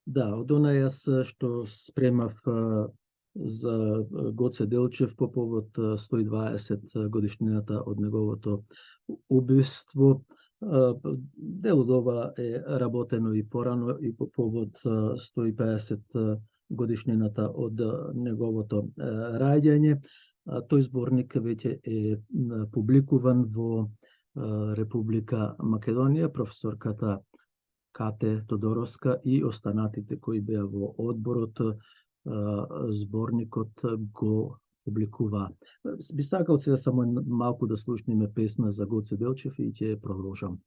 Да, од она јас што спремав за Гоце Делчев по повод 120 годишнината од неговото убиство. Дел од ова е работено и порано и по повод 150 годишнината од неговото раѓање. Тој зборник веќе е публикуван во Република Македонија. Професорката Кате Тодоровска и останатите кои беа во одборот зборникот го публикува. Би сакал сега само малку да слушнеме песна за Гоце Делчев и ќе продолжам.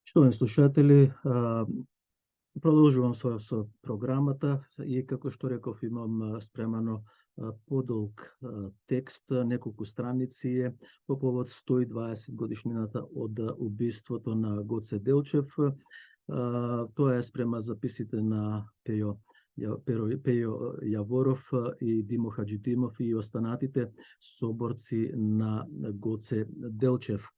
Штовни слушатели, продолжувам со програмата и како што реков имам спремано подолг текст, неколку страници е по повод 120 годишнината од убиството на Гоце Делчев. Тоа е спрема записите на Пејо Јаворов и Димо Хаџидимов и останатите соборци на Гоце Делчев.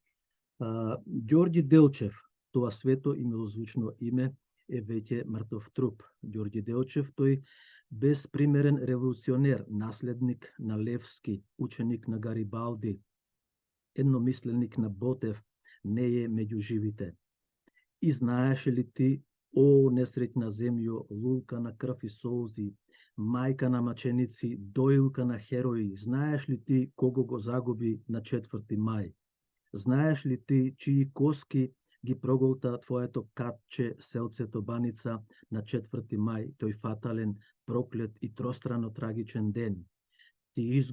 Ѓорѓи Делчев, тоа свето и милозвучно име, е веќе мртов труп. Ѓорѓи Делчев, тој безпримерен револуционер, наследник на Левски, ученик на Гарибалди, едномисленик на Ботев, не е меѓу живите. И знаеше ли ти, о несреќна земјо, лулка на крв и солзи, мајка на маченици, доилка на херои, знаеш ли ти кого го загуби на 4. мај? Знаеш ли ти чии коски ги проголта твоето катче селцето Баница на 4. мај, тој фатален, проклет и тространо трагичен ден? Ти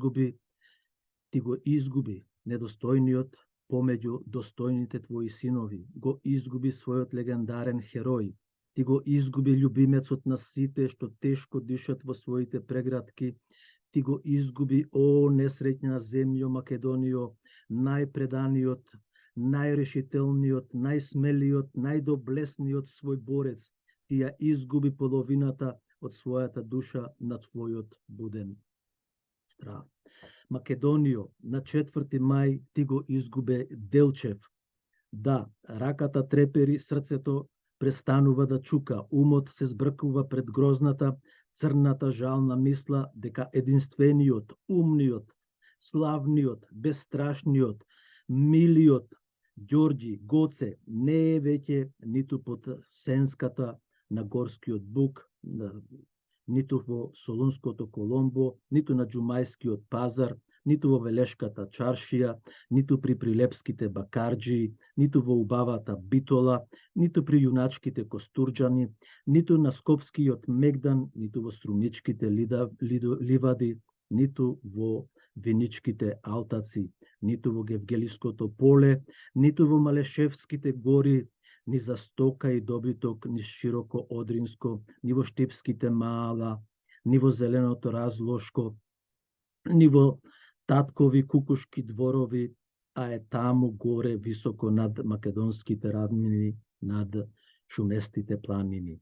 го изгуби недостојниот помеѓу достојните твои синови, го изгуби својот легендарен херој, ти го изгуби љубимецот на сите што тешко дишат во своите прегратки, ти го изгуби, о несреќна земјо Македонијо, најпреданиот, најрешителниот, најсмелиот, најдоблесниот свој борец, ти ја изгуби половината од својата душа на твојот буден страв. Македонијо, на 4. мај ти го изгубе Делчев. Да, раката трепери, срцето престанува да чука, умот се збркува пред грозната, црната жална мисла дека единствениот, умниот, славниот, бестрашниот, милиот Ѓорѓи Гоце не е веќе ниту под сенската на горскиот бук, ниту во Солунското Коломбо, ниту на Џумајскиот пазар, ниту во Велешката чаршија, ниту при прилепските бакарџии, ниту во убавата Битола, ниту при јуначките костурџани, ниту на Скопскиот Мегдан, ниту во Струмичките ливади, ниту во Виничките алтаци, ниту во Гевгелиското поле, ниту во Малешевските гори, ни за стока и добиток, ни широко Одринско, ни во Штипските мала, ни во Зеленото Разлошко, ни во Таткови кукушки дворови, а е таму горе високо над македонските раднини, над шуместите планини.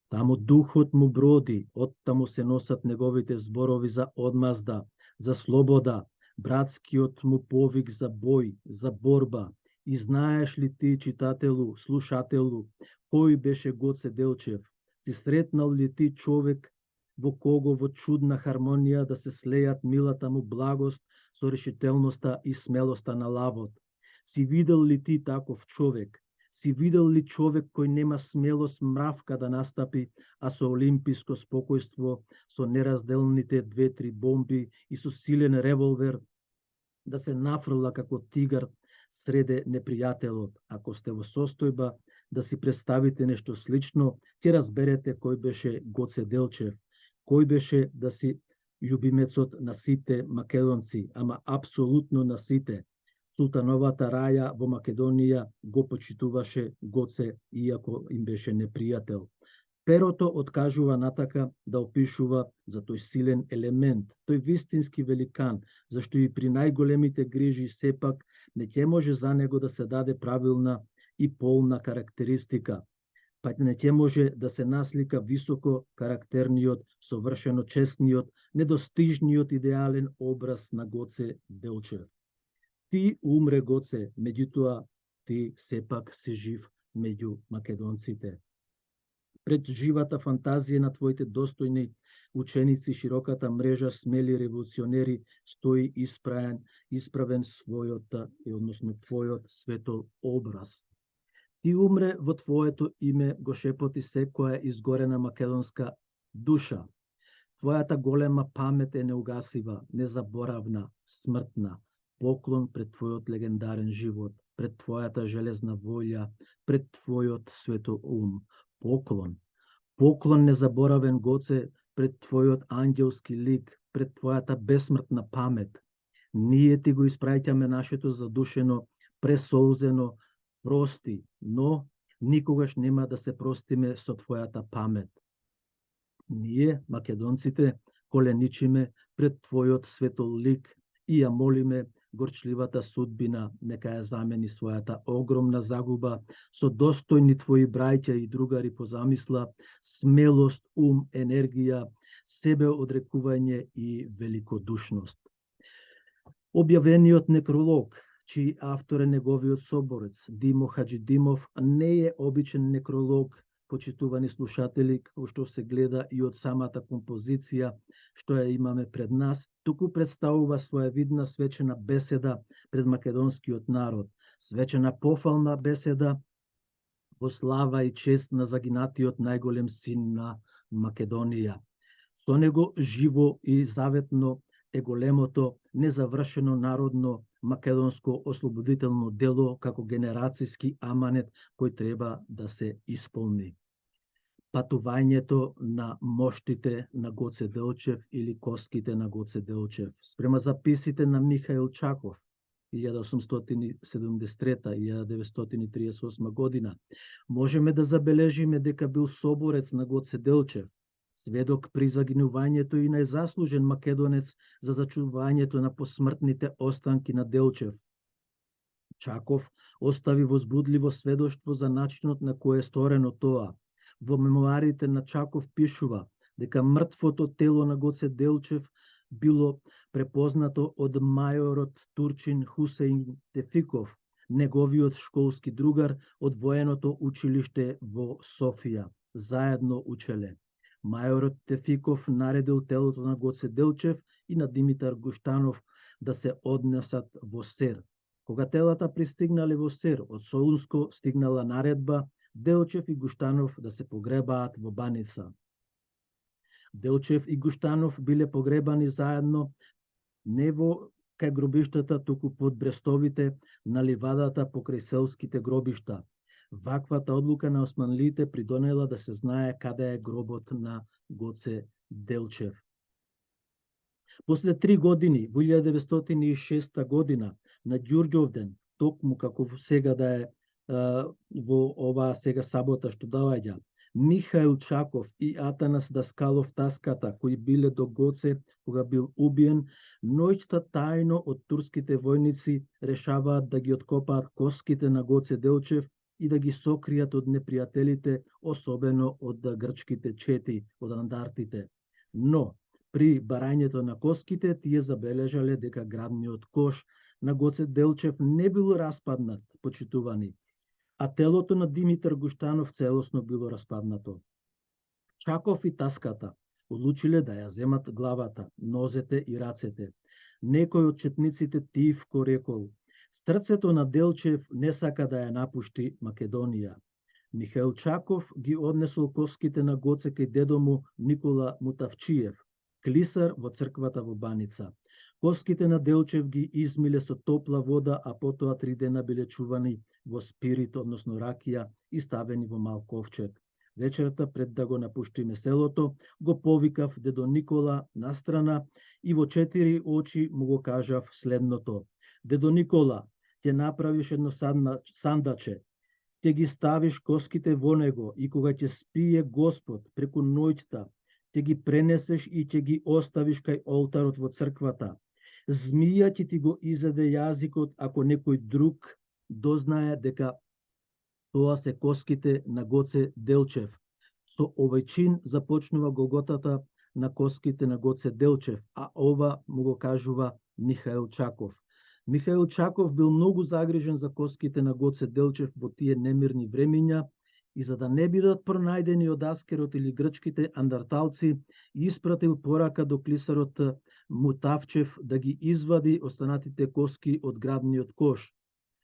Таму духот му броди, оттаму се носат неговите зборови за одмазда, за слобода, братскиот му повик за бој, за борба. И знаеш ли ти, читателу, слушателу, кој беше Гоце Делчев? Си сретнал ли ти човек во кого во чудна хармонија да се слејат милата му благост со решителноста и смелоста на лавот. Си видел ли ти таков човек? Си видел ли човек кој нема смелост мравка да настапи, а со олимписко спокојство, со неразделните 2-3 бомби и со силен револвер, да се нафрла како тигар среде непријателот? Ако сте во состојба да си представите нешто слично, ќе разберете кој беше Гоце Делчев, кој беше да си љубимецот на сите македонци, ама апсолутно на сите. Султановата Раја во Македонија го почитуваше Гоце, иако им беше непријател. Перото откажува натака да опишува за тој силен елемент, тој вистински великан, зашто и при најголемите грижи сепак не ќе може за него да се даде правилна и полна карактеристика, па не ќе може да се наслика високо карактерниот, совршено честниот, недостижниот идеален образ на Гоце Делчев. Ти умре, Гоце, меѓутоа ти сепак си жив меѓу македонците. Пред живата фантазија на твоите достојни ученици, широката мрежа смели револуционери стои исправен својот, односно твојот светол образ. Ти умре, во твоето име го шепоти секоја изгорена македонска душа. Твојата голема памет е неугасива, незаборавна, смртна. Поклон пред твојот легендарен живот, пред твојата железна волја, пред твојот светол ум. Поклон. Поклон незаборавен, Гоце, пред твојот ангелски лик, пред твојата бесмртна памет. Ние ти го испраќаме нашето задушено, пресолзено, прости, но никогаш нема да се простиме со твојата памет. Ние, македонците, коленичиме пред твојот светол лик и ја молиме горчливата судбина нека ја замени својата огромна загуба со достојни твои браќа и другари по замисла, смелост, ум, енергија, себе одрекување и великодушност. Објавениот некролог, чиј автор е неговиот соборец Димо Хаџидимов, не е обичен некролог, почитувани слушатели, како што се гледа и од самата композиција што ја имаме пред нас, туку представува своевидна свечена беседа пред македонскиот народ, свечена пофална беседа во слава и чест на загинатиот најголем син на Македонија. Со него живо и заветно е големото, незавршено народно македонско ослободително дело како генерацијски аманет кој треба да се исполни. Патувањето на моштите на Гоце Делчев или коските на Гоце Делчев. Спрема записите на Михаил Чаков, 1873-1938 година, можеме да забележиме дека бил соборец на Гоце Делчев, сведок при загинувањето и најзаслужен македонец за зачувањето на посмртните останки на Делчев. Чаков остави возбудливо сведоштво за начинот на кој е сторено тоа. Во мемуарите на Чаков пишува дека мртвото тело на Гоце Делчев било препознато од мајорот Турчин Хусеин Тефиков, неговиот школски другар од военото училиште во Софија. Заедно учеле. Мајорот Тефиков наредил телото на Гоце Делчев и на Димитар Гуштанов да се однесат во Сер. Кога телата пристигнале во Сер, од Солунско стигнала наредба Делчев и Гуштанов да се погребаат во Баница. Делчев и Гуштанов биле погребани заедно не во кај гробиштата, туку под брестовите на ливадата покрај селските гробишта. Ваквата одлука на османлиите придонела да се знае каде е гробот на Гоце Делчев. После 3 години, во 1906 година, на Ѓурѓовден, токму како сега да е во оваа сега сабота што доаѓа, Михаил Чаков и Атанас Даскалов Таската, кои биле до Гоце кога бил убиен, ноќта тајно од турските војници решаваат да ги откопаат коските на Гоце Делчев и да ги сокријат од непријателите, особено од грчките чети, од андартите. Но, при барањето на коските, тие забележале дека градниот кош на Гоце Делчев не бил распаднат, почитувани, а телото на Димитар Гуштанов целосно било распаднато. Чаков и Таската Одлучиле да ја земат главата, нозете и рацете. Некој од четниците тивко рекол: срцето на Делчев не сака да ја напушти Македонија. Михаил Чаков ги однесол коските на Гоце кај дедо му Никола Мутавчиев, клисар во црквата во Баница. Коските на Делчев ги измиле со топла вода, а потоа 3 дена биле чувани во спирит, односно ракија, и ставени во мал ковчег. Вечерта, пред да го напуштиме селото, го повикав дедо Никола настрана и во 4 очи му го кажав следното: дедо Никола, ќе направиш едно сандаче, ќе ги ставиш коските во него и кога ќе спие Господ преку ноќта, ќе ги пренесеш и ќе ги оставиш кај олтарот во црквата. Змија ќе ти го изеде јазикот ако некој друг дознае дека тоа се коските на Гоце Делчев. Со овој чин започнува голготата на коските на Гоце Делчев, а ова му го кажува Михаил Чаков. Михаил Чаков бил многу загрижен за коските на Гоце Делчев во тие немирни времиња и за да не бидат пронајдени од Аскерот или грчките андарталци, испратил порака до клисарот Мутавчев да ги извади останатите коски од градниот кош.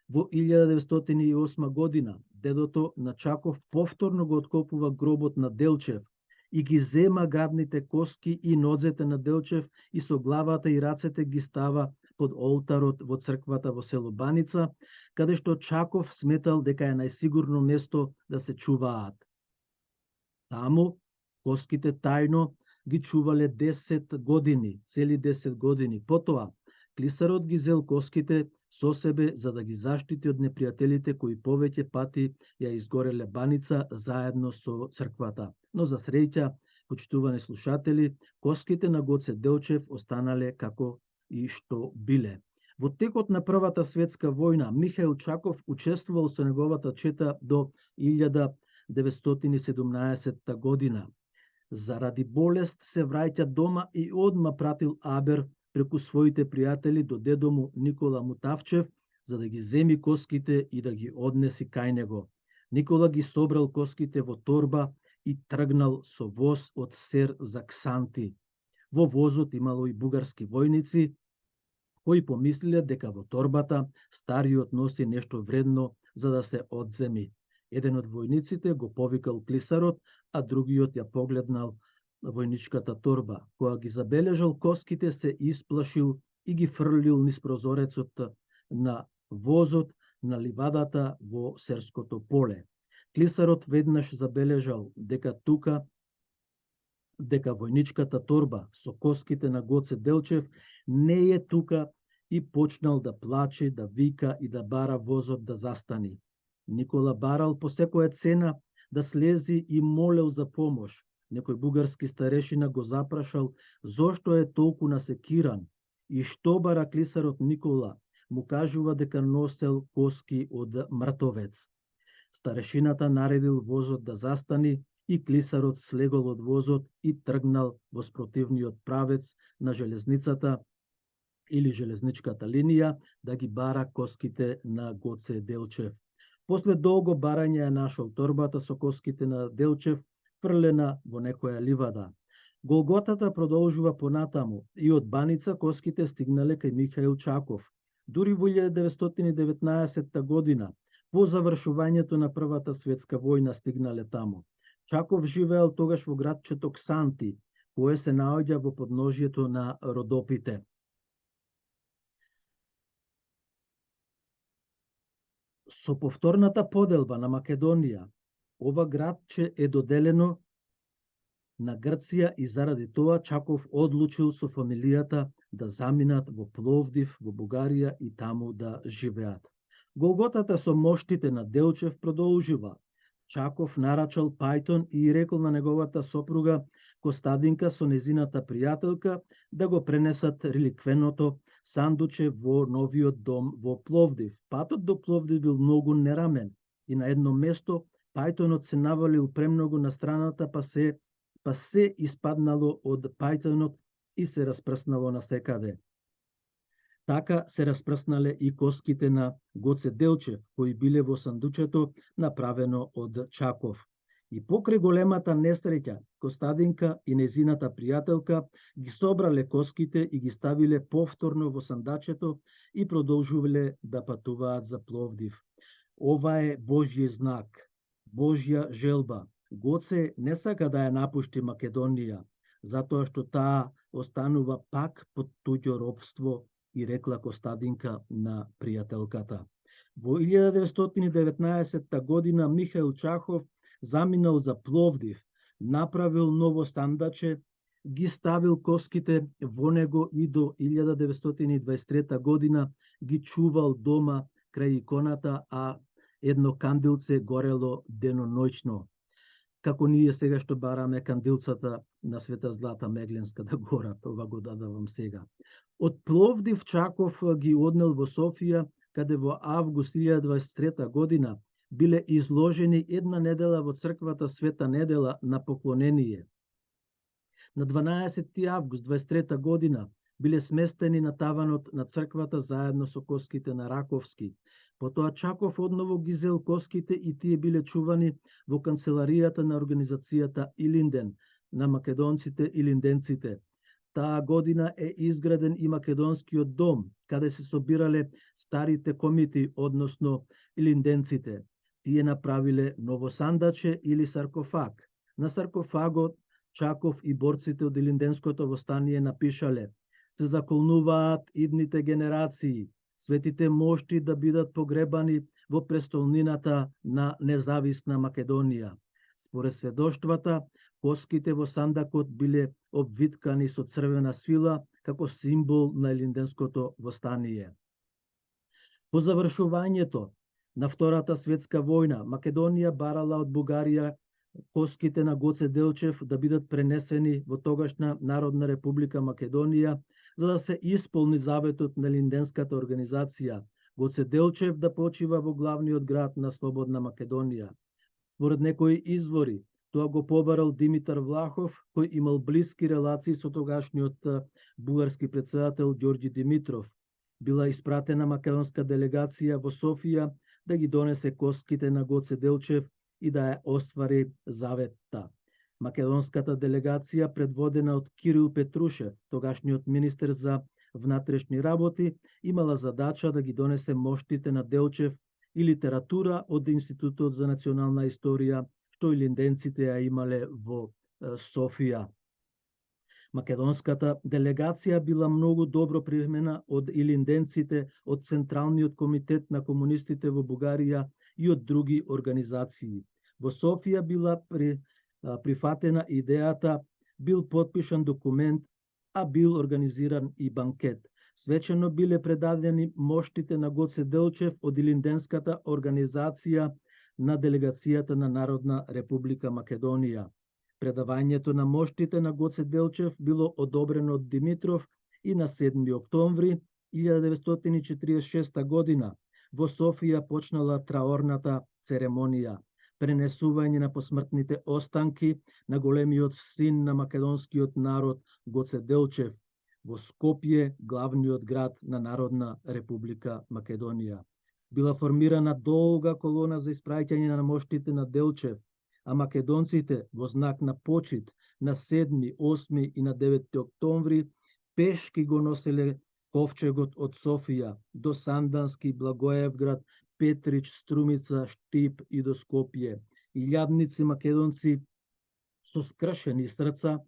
Во 1908 година дедото на Чаков повторно го откопува гробот на Делчев и ги зема градните коски и нозете на Делчев и со главата и рацете ги става под олтарот во црквата во село Баница, каде што Чаков сметал дека е најсигурно место да се чуваат. Таму коските тајно ги чувале 10 години, цели 10 години. Потоа, клисарот ги зел коските со себе за да ги заштити од непријателите кои повеќе пати ја изгореле Баница заедно со црквата. Но за среќа, почитувани слушатели, коските на Гоце Делчев останале како и што биле. Во текот на Првата светска војна Михаил Чаков учествувал со неговата чета до 1917 година. Заради болест се враќа дома и одма пратил абер преку своите пријатели до дедо му Никола Мутавчев за да ги земи коските и да ги однеси кај него. Никола ги собрал коските во торба и тргнал со воз од Сер за Ксанти. Во возот имало и бугарски војници, кои помислиле дека во торбата стариот носи нешто вредно за да се одземи. Еден од војниците го повикал клисарот, а другиот ја погледнал војничката торба. Кога ги забележал коските, се исплашил и ги фрлил низ прозорецот на возот на ливадата во Серското поле. Клисарот веднаш забележал дека војничката торба со коските на Гоце Делчев не е тука и почнал да плаче, да вика и да бара возот да застани. Никола барал по секоја цена да слези и молел за помош. Некој бугарски старешина го запрашал зошто е толку насекиран и што бара клисарот Никола. Му кажува дека носел коски од мртовец. Старешината наредил возот да застани и клисарот слегол од возот и тргнал во спротивниот правец на железницата или железничката линија да ги бара коските на Гоце Делчев. После долго барање ја нашол торбата со коските на Делчев фрлена во некоја ливада. Голготата продолжува понатаму и од Баница коските стигнале кај Михаил Чаков. Дури во 1919 година, по завршувањето на Првата светска војна, стигнале таму. Чаков живеел тогаш во градчето Ксанти, кое се наоѓа во подножието на Родопите. Со повторната поделба на Македонија, ова градче е доделено на Грција и заради тоа Чаков одлучил со фамилијата да заминат во Пловдив, во Бугарија и таму да живеат. Голготата со моштите на Делчев продолжува. Чаков нарачал пајтон и рекол на неговата сопруга Костадинка со незината пријателка да го пренесат реликвеното сандуче во новиот дом во Пловдив. Патот до Пловдив бил многу нерамен и на едно место пајтонот се навалил премногу на страната, па се испаднало од пајтонот и се распрснало насекаде. Така се распрснале и коските на Гоце Делчев, кои биле во сандучето направено од Чаков. И покрај големата несреќа, Костадинка и незината пријателка ги собрале коските и ги ставиле повторно во сандачето и продолжувале да патуваат за Пловдив. Ова е Божји знак, Божја желба. Гоце не сака да ја напушти Македонија, затоа што таа останува пак под туѓо робство, и рекла Костадинка на пријателката. Во 1919 година Михаил Чахов заминал за Пловдив, направил ново сандаче, ги ставил коските во него и до 1923 година ги чувал дома крај иконата, а едно кандилце горело деноноќно. Како ние сега што бараме кандилцата на Света Злата Мегленска да горат, ова го дадавам сега. Од Пловдив Чаков ги однел во Софија, каде во август 1923 година биле изложени една недела во црквата Света Недела на поклонение. На 12 август 23 година биле сместени на таванот на црквата заедно со коските на Раковски. Потоа Чаков одново ги зел коските и тие биле чувани во канцеларијата на организацијата Илинден на македонците илинденците. Таа година е изграден и македонскиот дом, каде се собирале старите комити, односно илинденците. Тие направиле ново сандаче или саркофаг. На саркофагот Чаков и борците од Илинденското востание напишале: се заколнуваат идните генерации, светите мошти да бидат погребани во престолнината на независна Македонија. Според сведоштвата, коските во сандакот биле обвиткани со црвена свила како символ на Илинденското востание. По завршувањето на Втората светска војна, Македонија барала од Бугарија коските на Гоце Делчев да бидат пренесени во тогашна Народна република Македонија, за да се исполни заветот на Илинденската организација, Гоце Делчев да почива во главниот град на Слободна Македонија. Според некои извори, тоа го побарал Димитар Влахов, кој имал блиски релации со тогашниот бугарски претседател Ѓорѓи Димитров. Била испратена македонска делегација во Софија да ги донесе коските на Гоце Делчев и да ја оствари заветта. Македонската делегација, предводена од Кирил Петрушев, тогашниот министер за внатрешни работи, имала задача да ги донесе моштите на Делчев и литература од Институтот за национална историја, што илинденците ја имале во Софија. Македонската делегација била многу добро примена од илинденците, од Централниот комитет на комунистите во Бугарија и од други организации. Во Софија била прифатена идејата, бил подпишан документ, а бил организиран и банкет. Свечено биле предадени моштите на Гоце Делчев од Илинденската организација на делегацијата на Народна република Македонија. Предавањето на моштите на Гоце Делчев било одобрено од Димитров и на 7 октомври 1946 година во Софија почнала траорната церемонија, пренесување на посмртните останки на големиот син на македонскиот народ Гоце Делчев во Скопје, главниот град на Народна република Македонија. Била формирана долга колона за испраќање на моштите на Делчев, а македонците во знак на почит на 7, 8 и на 9 октомври пешки го носеле ковчегот од Софија до Сандански, Благоевград, Петрич, Струмица, Штип и до Скопје. Илјадници македонци со скршени срца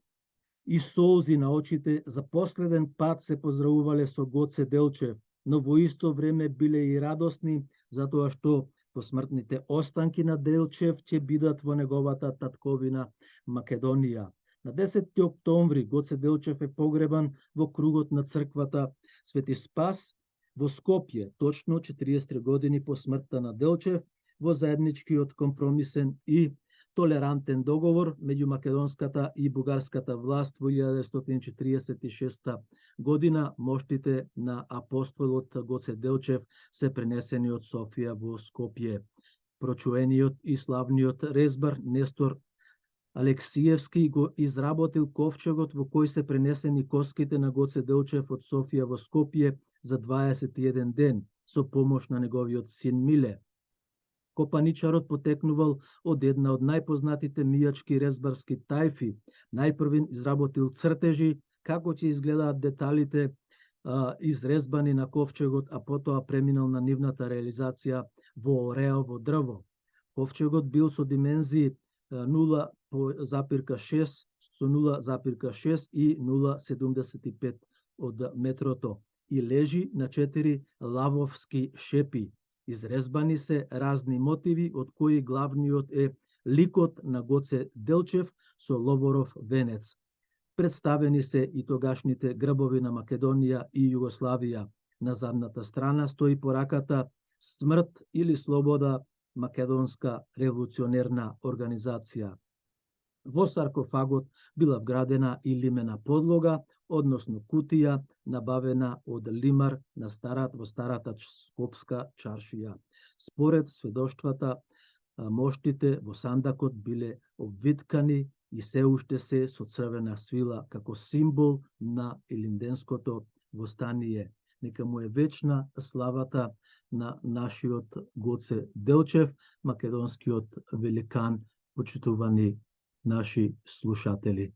и солзи на очите за последен пат се поздравувале со Гоце Делчев, но во исто време биле и радосни затоа што посмртните останки на Делчев ќе бидат во неговата татковина Македонија. На 10 октомври Гоце Делчев е погребан во кругот на црквата Свети Спас во Скопје, точно 43 години по смртта на Делчев, во заедничкиот компромисен и толерантен договор меѓу македонската и бугарската власт во 1946 година. Моштите на апостолот Гоце Делчев се пренесени од Софија во Скопје. Прочуениот и славниот резбар Нестор Алексиевски го изработил ковчегот во кој се пренесени коските на Гоце Делчев од Софија во Скопје за 21 ден со помош на неговиот син Миле. Копаничарот потекнувал од една од најпознатите мијачки резбарски тајфи. Најпрвин изработил цртежи како ќе изгледаат деталите изрезбани на ковчегот, а потоа преминал на нивната реализација во ореово дрво. Ковчегот бил со димензии 0,6 со 0,6 и 0,75 од метрото и лежи на 4 лавовски шепи. Изрезбани се разни мотиви, од кои главниот е ликот на Гоце Делчев со ловоров венец. Представени се и тогашните грбови на Македонија и Југославија. На задната страна стои пораката "Смрт или слобода, македонска револуционерна организација". Во саркофагот била вградена и лимена подлога, односно кутија, набавена од лимар во старата скопска чаршија. Според сведоштвата, моштите во сандакот биле обвиткани и се уште се со црвена свила како символ на Илинденското востание. Нека му е вечна славата на нашиот Гоце Делчев, македонскиот великан, почитувани наши слушатели.